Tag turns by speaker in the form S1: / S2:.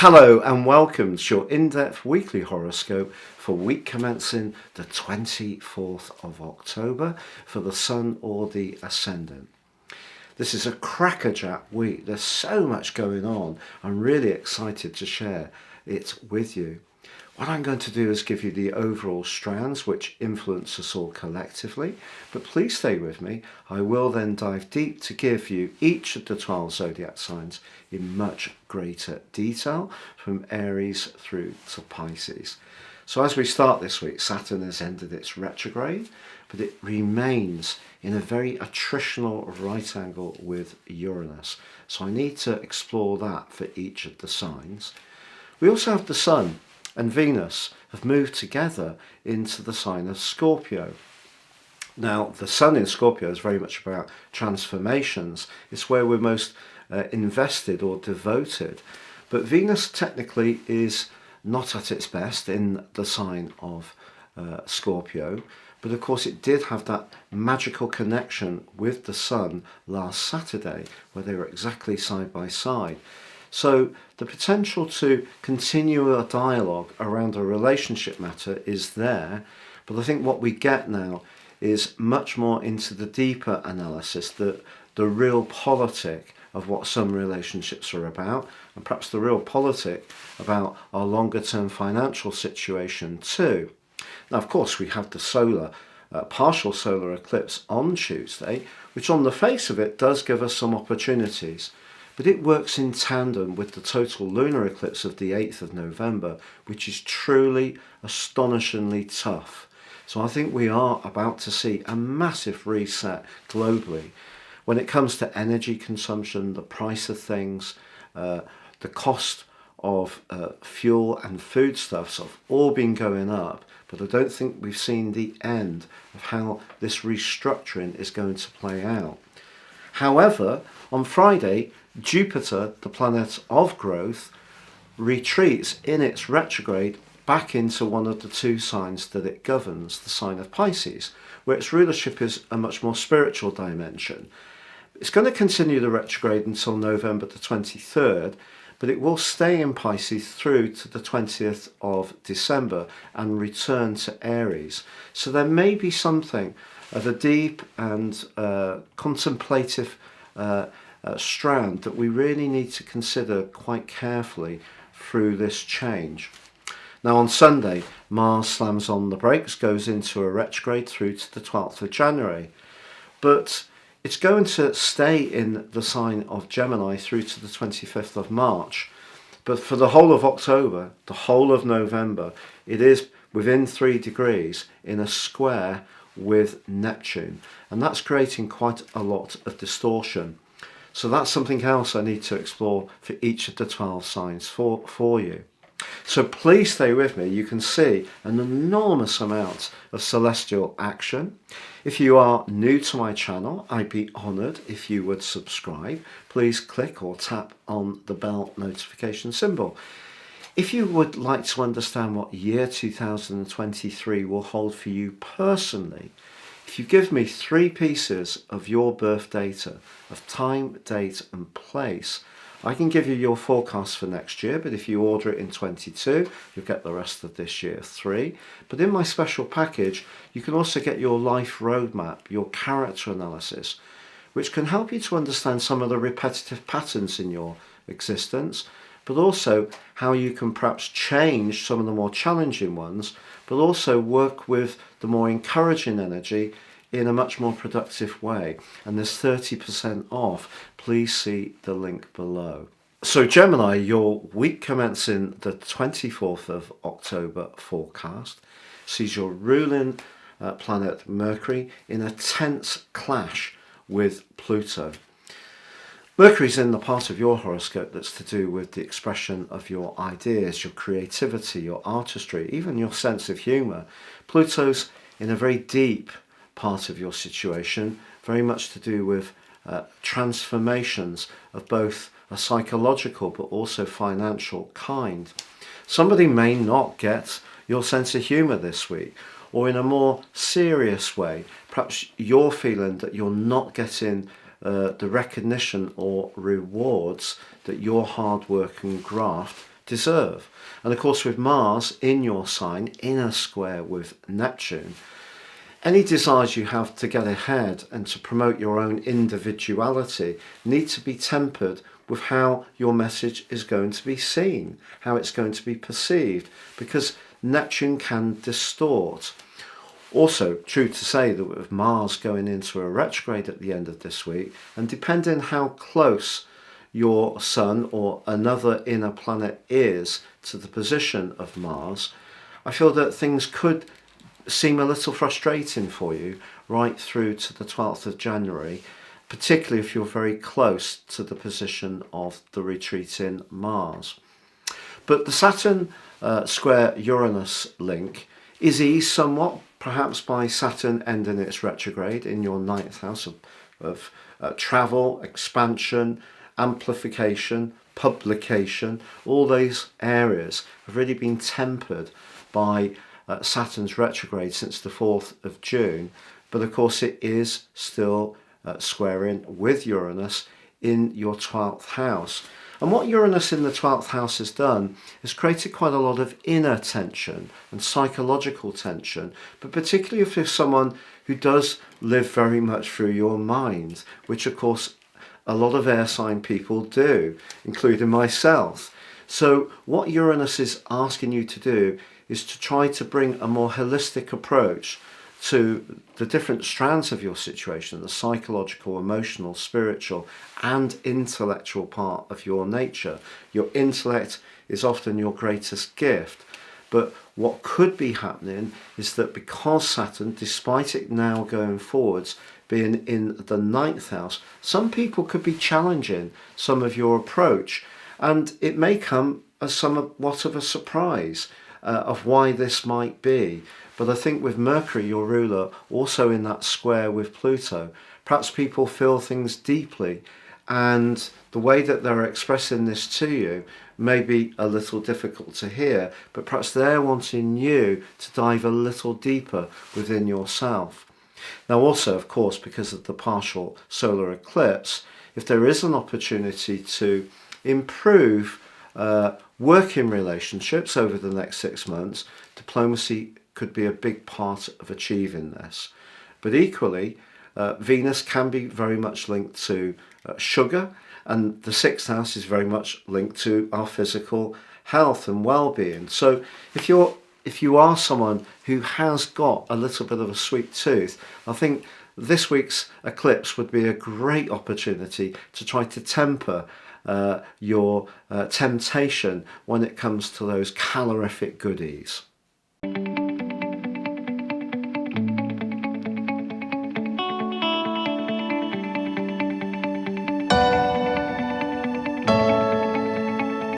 S1: Hello and welcome to your in-depth weekly horoscope for week commencing the 24th of October for the Sun or the Ascendant. This is a crackerjack week. There's so much going on. I'm really excited to share it with you. What I'm going to do is give you the overall strands which influence us all collectively, but please stay with me. I will then dive deep to give you each of the 12 zodiac signs in much greater detail, from Aries through to Pisces. So as we start this week, Saturn has ended its retrograde, but it remains in a very attritional right angle with Uranus. So I need to explore that for each of the signs. We also have the Sun and Venus have moved together into the sign of Scorpio. Now, the Sun in Scorpio is very much about transformations. It's where we're most invested or devoted. But Venus technically is not at its best in the sign of Scorpio. But of course it did have that magical connection with the Sun last Saturday, where they were exactly side by side. So the potential to continue a dialogue around a relationship matter is there, but I think what we get now is much more into the deeper analysis, the real politic of what some relationships are about, and perhaps the real politic about our longer term financial situation too. Now, of course, we have the partial solar eclipse on Tuesday, which on the face of it does give us some opportunities. But it works in tandem with the total lunar eclipse of the 8th of November, which is truly astonishingly tough. So I think we are about to see a massive reset globally when it comes to energy consumption, the price of things, the cost of fuel and foodstuffs have all been going up. But I don't think we've seen the end of how this restructuring is going to play out. However, on Friday, Jupiter, the planet of growth, retreats in its retrograde back into one of the two signs that it governs, the sign of Pisces, where its rulership is a much more spiritual dimension. It's going to continue the retrograde until November the 23rd, but it will stay in Pisces through to the 20th of December and return to Aries. So there may be something of a deep and contemplative strand that we really need to consider quite carefully through this change. Now on Sunday, Mars slams on the brakes, goes into a retrograde through to the 12th of January. But it's going to stay in the sign of Gemini through to the 25th of March. But for the whole of October, the whole of November, it is within 3 degrees in a square with Neptune. And that's creating quite a lot of distortion. So that's something else I need to explore for each of the 12 signs for you. So please stay with me. You can see an enormous amount of celestial action. If you are new to my channel, I'd be honoured if you would subscribe. Please click or tap on the bell notification symbol. If you would like to understand what year 2023 will hold for you personally, if you give me 3 pieces of your birth data, of time, date and place, I can give you your forecast for next year, but if you order it in 22, you'll get the rest of this year 3. But in my special package, you can also get your life roadmap, your character analysis, which can help you to understand some of the repetitive patterns in your existence, but also how you can perhaps change some of the more challenging ones, but also work with the more encouraging energy in a much more productive way. And there's 30% off. Please see the link below. So Gemini, your week commencing the 24th of October forecast sees your ruling planet Mercury in a tense clash with Pluto. Mercury's in the part of your horoscope that's to do with the expression of your ideas, your creativity, your artistry, even your sense of humour. Pluto's in a very deep part of your situation, very much to do with transformations of both a psychological but also financial kind. Somebody may not get your sense of humour this week, or in a more serious way, perhaps you're feeling that you're not getting the recognition or rewards that your hard work and graft deserve. And of course, with Mars in your sign, in a square with Neptune, any desires you have to get ahead and to promote your own individuality need to be tempered with how your message is going to be seen, how it's going to be perceived, because Neptune can distort. Also, true to say that with Mars going into a retrograde at the end of this week, and depending how close your Sun or another inner planet is to the position of Mars, I feel that things could seem a little frustrating for you right through to the 12th of January, particularly if you're very close to the position of the retreating Mars. But the Saturn square Uranus link is eased somewhat, perhaps by Saturn ending its retrograde in your ninth house of travel, expansion, amplification, publication. All those areas have really been tempered by Saturn's retrograde since the 4th of June. But of course it is still squaring with Uranus in your 12th house. And what Uranus in the 12th house has done is created quite a lot of inner tension and psychological tension, but particularly if you're someone who does live very much through your mind, which of course a lot of air sign people do, including myself. So what Uranus is asking you to do is to try to bring a more holistic approach to the different strands of your situation, the psychological, emotional, spiritual, and intellectual part of your nature. Your intellect is often your greatest gift. But what could be happening is that because Saturn, despite it now going forwards, being in the ninth house, some people could be challenging some of your approach. And it may come as somewhat of a surprise of why this might be. But I think with Mercury, your ruler, also in that square with Pluto, perhaps people feel things deeply, and the way that they're expressing this to you may be a little difficult to hear, but perhaps they're wanting you to dive a little deeper within yourself. Now also, of course, because of the partial solar eclipse, if there is an opportunity to improve working relationships over the next 6 months, diplomacy could be a big part of achieving this. But equally, Venus can be very much linked to sugar, and the sixth house is very much linked to our physical health and well-being. So if you are someone who has got a little bit of a sweet tooth, I think this week's eclipse would be a great opportunity to try to temper your temptation when it comes to those calorific goodies.